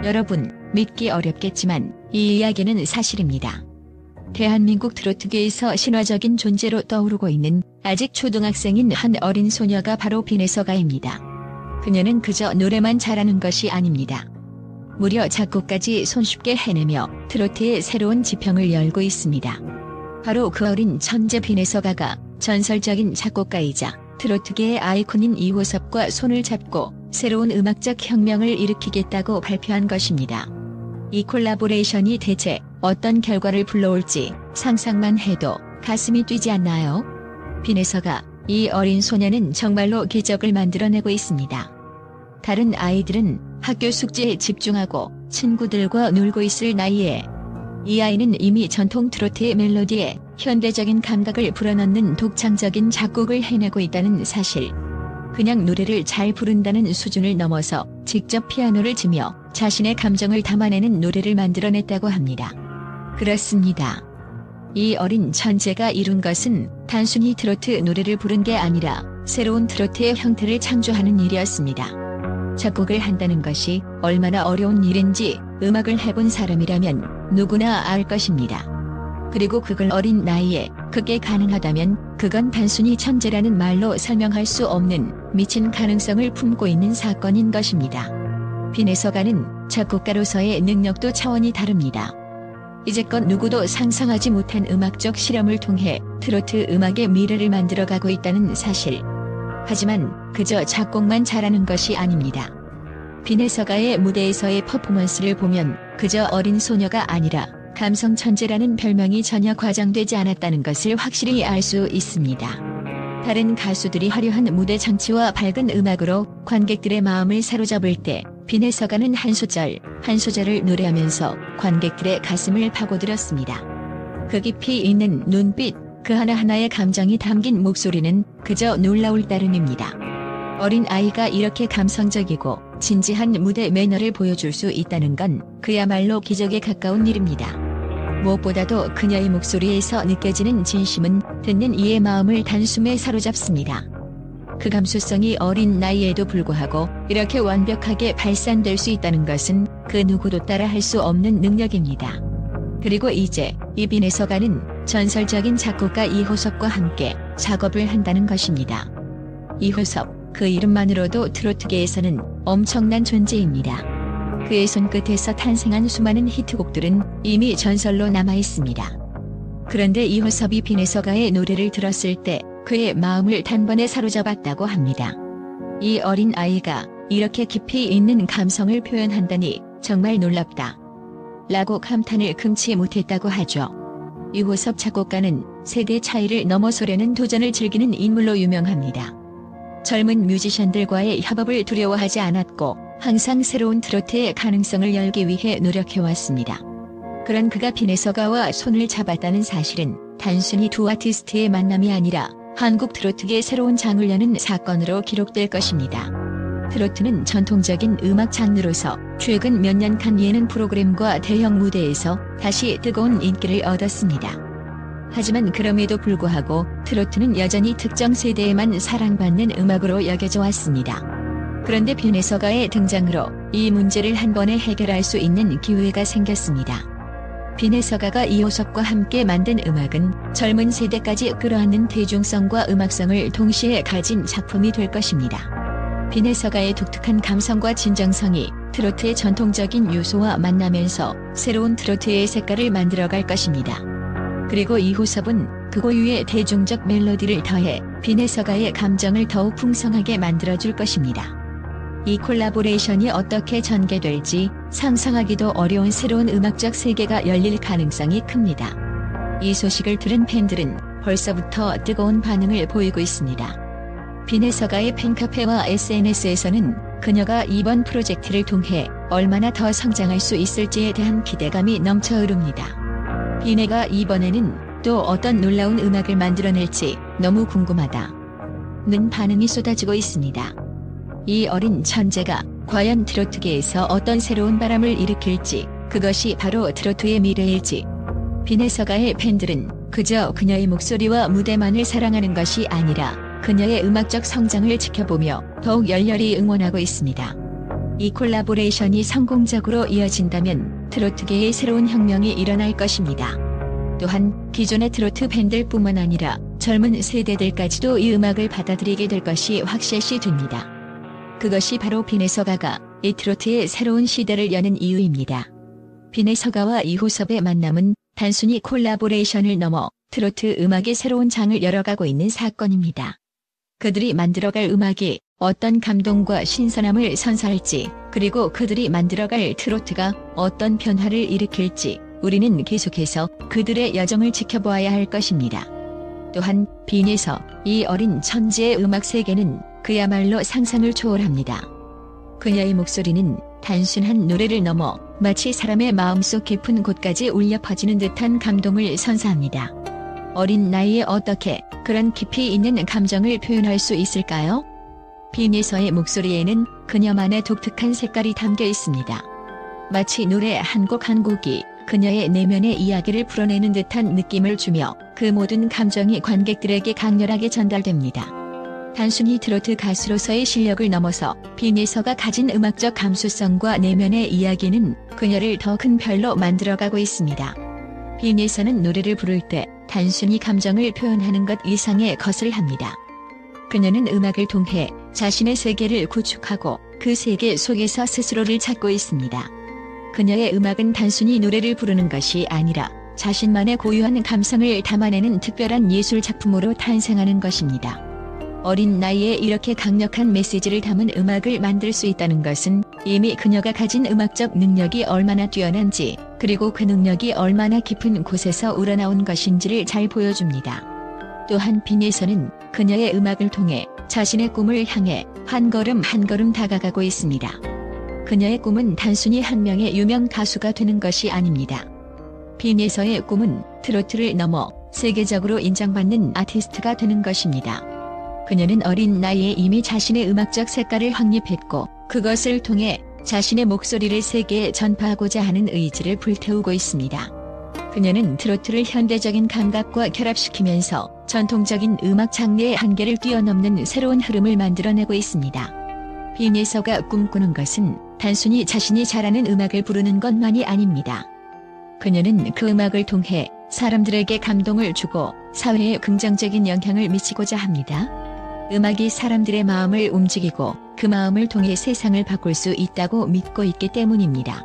여러분, 믿기 어렵겠지만 이 이야기는 사실입니다. 대한민국 트로트계에서 신화적인 존재로 떠오르고 있는 아직 초등학생인 한 어린 소녀가 바로 비내서가입니다. 그녀는 그저 노래만 잘하는 것이 아닙니다. 무려 작곡까지 손쉽게 해내며 트로트의 새로운 지평을 열고 있습니다. 바로 그 어린 천재 비내서가가 전설적인 작곡가이자 트로트계의 아이콘인 이호섭과 손을 잡고 새로운 음악적 혁명을 일으키겠다고 발표한 것입니다. 이 콜라보레이션이 대체 어떤 결과를 불러올지 상상만 해도 가슴이 뛰지 않나요? 비내서가, 이 어린 소녀는 정말로 기적을 만들어내고 있습니다. 다른 아이들은 학교 숙제에 집중하고 친구들과 놀고 있을 나이에 이 아이는 이미 전통 트로트의 멜로디에 현대적인 감각을 불어넣는 독창적인 작곡을 해내고 있다는 사실. 그냥 노래를 잘 부른다는 수준을 넘어서 직접 피아노를 치며 자신의 감정을 담아내는 노래를 만들어냈다고 합니다. 그렇습니다. 이 어린 천재가 이룬 것은 단순히 트로트 노래를 부른 게 아니라 새로운 트로트의 형태를 창조하는 일이었습니다. 작곡을 한다는 것이 얼마나 어려운 일인지 음악을 해본 사람이라면 누구나 알 것입니다. 그리고 그걸 어린 나이에 그게 가능하다면 그건 단순히 천재라는 말로 설명할 수 없는 미친 가능성을 품고 있는 사건인 것입니다. 비내서가는 작곡가로서의 능력도 차원이 다릅니다. 이제껏 누구도 상상하지 못한 음악적 실험을 통해 트로트 음악의 미래를 만들어가고 있다는 사실. 하지만 그저 작곡만 잘하는 것이 아닙니다. 비내서가의 무대에서의 퍼포먼스를 보면 그저 어린 소녀가 아니라 감성 천재라는 별명이 전혀 과장되지 않았다는 것을 확실히 알 수 있습니다. 다른 가수들이 화려한 무대 장치와 밝은 음악으로 관객들의 마음을 사로잡을 때 비내서가는 한 소절, 한 소절을 노래하면서 관객들의 가슴을 파고들었습니다. 그 깊이 있는 눈빛, 그 하나하나의 감정이 담긴 목소리는 그저 놀라울 따름입니다. 어린 아이가 이렇게 감성적이고 진지한 무대 매너를 보여줄 수 있다는 건 그야말로 기적에 가까운 일입니다. 무엇보다도 그녀의 목소리에서 느껴지는 진심은 듣는 이의 마음을 단숨에 사로잡습니다. 그 감수성이 어린 나이에도 불구하고 이렇게 완벽하게 발산될 수 있다는 것은 그 누구도 따라 할 수 없는 능력입니다. 그리고 이제 이 비내서가는 전설적인 작곡가 이호섭과 함께 작업을 한다는 것입니다. 이호섭, 그 이름만으로도 트로트계에서는 엄청난 존재입니다. 그의 손끝에서 탄생한 수많은 히트곡들은 이미 전설로 남아있습니다. 그런데 이호섭이 비내서가의 노래를 들었을 때 그의 마음을 단번에 사로잡았다고 합니다. 이 어린 아이가 이렇게 깊이 있는 감성을 표현한다니 정말 놀랍다. 라고 감탄을 금치 못했다고 하죠. 이호섭 작곡가는 세대 차이를 넘어서려는 도전을 즐기는 인물로 유명합니다. 젊은 뮤지션들과의 협업을 두려워하지 않았고 항상 새로운 트로트의 가능성을 열기 위해 노력해왔습니다. 그런 그가 비내서가와 손을 잡았다는 사실은 단순히 두 아티스트의 만남이 아니라 한국 트로트계의 새로운 장을 여는 사건으로 기록될 것입니다. 트로트는 전통적인 음악 장르로서 최근 몇 년간 예능 프로그램과 대형 무대에서 다시 뜨거운 인기를 얻었습니다. 하지만 그럼에도 불구하고 트로트는 여전히 특정 세대에만 사랑받는 음악으로 여겨져 왔습니다. 그런데 비내서가의 등장으로 이 문제를 한 번에 해결할 수 있는 기회가 생겼습니다. 비내서가가 이호섭과 함께 만든 음악은 젊은 세대까지 끌어안는 대중성과 음악성을 동시에 가진 작품이 될 것입니다. 비내서가의 독특한 감성과 진정성이 트로트의 전통적인 요소와 만나면서 새로운 트로트의 색깔을 만들어갈 것입니다. 그리고 이호섭은 그 고유의 대중적 멜로디를 더해 비내서가의 감정을 더욱 풍성하게 만들어줄 것입니다. 이 콜라보레이션이 어떻게 전개될지 상상하기도 어려운 새로운 음악적 세계가 열릴 가능성이 큽니다. 이 소식을 들은 팬들은 벌써부터 뜨거운 반응을 보이고 있습니다. 비내서가의 팬카페와 SNS에서는 그녀가 이번 프로젝트를 통해 얼마나 더 성장할 수 있을지에 대한 기대감이 넘쳐 흐릅니다. 비내가 이번에는 또 어떤 놀라운 음악을 만들어낼지 너무 궁금하다. 는 반응이 쏟아지고 있습니다. 이 어린 천재가 과연 트로트계에서 어떤 새로운 바람을 일으킬지, 그것이 바로 트로트의 미래일지. 비내서가의 팬들은 그저 그녀의 목소리와 무대만을 사랑하는 것이 아니라 그녀의 음악적 성장을 지켜보며 더욱 열렬히 응원하고 있습니다. 이 콜라보레이션이 성공적으로 이어진다면 트로트계의 새로운 혁명이 일어날 것입니다. 또한 기존의 트로트 밴드뿐만 아니라 젊은 세대들까지도 이 음악을 받아들이게 될 것이 확실시 됩니다. 그것이 바로 빈의서가가 이 트로트의 새로운 시대를 여는 이유입니다. 빈의서가와 이호섭의 만남은 단순히 콜라보레이션을 넘어 트로트 음악의 새로운 장을 열어가고 있는 사건입니다. 그들이 만들어갈 음악이 어떤 감동과 신선함을 선사할지, 그리고 그들이 만들어갈 트로트가 어떤 변화를 일으킬지 우리는 계속해서 그들의 여정을 지켜보아야 할 것입니다. 또한 빈에서 이 어린 천재의 음악 세계는 그야말로 상상을 초월합니다. 그녀의 목소리는 단순한 노래를 넘어 마치 사람의 마음속 깊은 곳까지 울려 퍼지는 듯한 감동을 선사합니다. 어린 나이에 어떻게 그런 깊이 있는 감정을 표현할 수 있을까요? 빈에서의 목소리에는 그녀만의 독특한 색깔이 담겨 있습니다. 마치 노래 한 곡 한 곡이 그녀의 내면의 이야기를 풀어내는 듯한 느낌을 주며 그 모든 감정이 관객들에게 강렬하게 전달됩니다. 단순히 트로트 가수로서의 실력을 넘어서 빈에서가 가진 음악적 감수성과 내면의 이야기는 그녀를 더 큰 별로 만들어가고 있습니다. 빈에서는 노래를 부를 때 단순히 감정을 표현하는 것 이상의 것을 합니다. 그녀는 음악을 통해 자신의 세계를 구축하고 그 세계 속에서 스스로를 찾고 있습니다. 그녀의 음악은 단순히 노래를 부르는 것이 아니라 자신만의 고유한 감성을 담아내는 특별한 예술 작품으로 탄생하는 것입니다. 어린 나이에 이렇게 강력한 메시지를 담은 음악을 만들 수 있다는 것은 이미 그녀가 가진 음악적 능력이 얼마나 뛰어난지, 그리고 그 능력이 얼마나 깊은 곳에서 우러나온 것인지를 잘 보여줍니다. 또한 빈에서는 그녀의 음악을 통해 자신의 꿈을 향해 한 걸음 한 걸음 다가가고 있습니다. 그녀의 꿈은 단순히 한 명의 유명 가수가 되는 것이 아닙니다. 빈에서의 꿈은 트로트를 넘어 세계적으로 인정받는 아티스트가 되는 것입니다. 그녀는 어린 나이에 이미 자신의 음악적 색깔을 확립했고 그것을 통해 자신의 목소리를 세계에 전파하고자 하는 의지를 불태우고 있습니다. 그녀는 트로트를 현대적인 감각과 결합시키면서 전통적인 음악 장르의 한계를 뛰어넘는 새로운 흐름을 만들어내고 있습니다. 빈에서가 꿈꾸는 것은 단순히 자신이 잘하는 음악을 부르는 것만이 아닙니다. 그녀는 그 음악을 통해 사람들에게 감동을 주고 사회에 긍정적인 영향을 미치고자 합니다. 음악이 사람들의 마음을 움직이고 그 마음을 통해 세상을 바꿀 수 있다고 믿고 있기 때문입니다.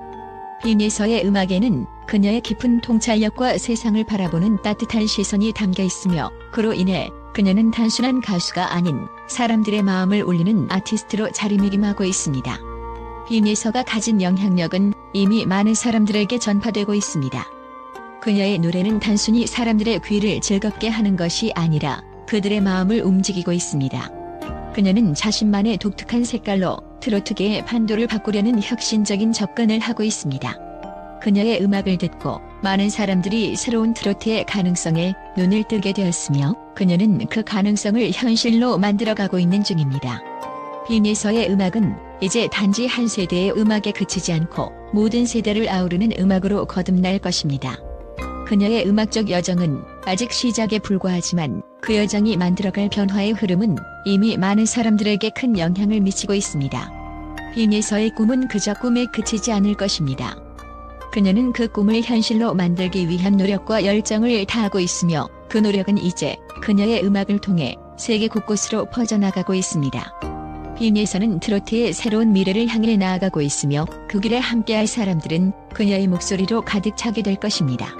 빈에서의 음악에는 그녀의 깊은 통찰력과 세상을 바라보는 따뜻한 시선이 담겨 있으며 그로 인해 그녀는 단순한 가수가 아닌 사람들의 마음을 울리는 아티스트로 자리매김하고 있습니다. 빈에서가 가진 영향력은 이미 많은 사람들에게 전파되고 있습니다. 그녀의 노래는 단순히 사람들의 귀를 즐겁게 하는 것이 아니라 그들의 마음을 움직이고 있습니다. 그녀는 자신만의 독특한 색깔로 트로트계의 판도를 바꾸려는 혁신적인 접근을 하고 있습니다. 그녀의 음악을 듣고 많은 사람들이 새로운 트로트의 가능성에 눈을 뜨게 되었으며 그녀는 그 가능성을 현실로 만들어가고 있는 중입니다. 빈에서의 음악은 이제 단지 한 세대의 음악에 그치지 않고 모든 세대를 아우르는 음악으로 거듭날 것입니다. 그녀의 음악적 여정은 아직 시작에 불과하지만 그 여정이 만들어갈 변화의 흐름은 이미 많은 사람들에게 큰 영향을 미치고 있습니다. 빈에서의 꿈은 그저 꿈에 그치지 않을 것입니다. 그녀는 그 꿈을 현실로 만들기 위한 노력과 열정을 다하고 있으며 그 노력은 이제 그녀의 음악을 통해 세계 곳곳으로 퍼져나가고 있습니다. 빈에서는 트로트의 새로운 미래를 향해 나아가고 있으며 그 길에 함께할 사람들은 그녀의 목소리로 가득 차게 될 것입니다.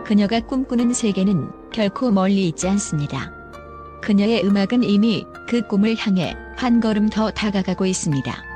그녀가 꿈꾸는 세계는 결코 멀리 있지 않습니다. 그녀의 음악은 이미 그 꿈을 향해 한 걸음 더 다가가고 있습니다.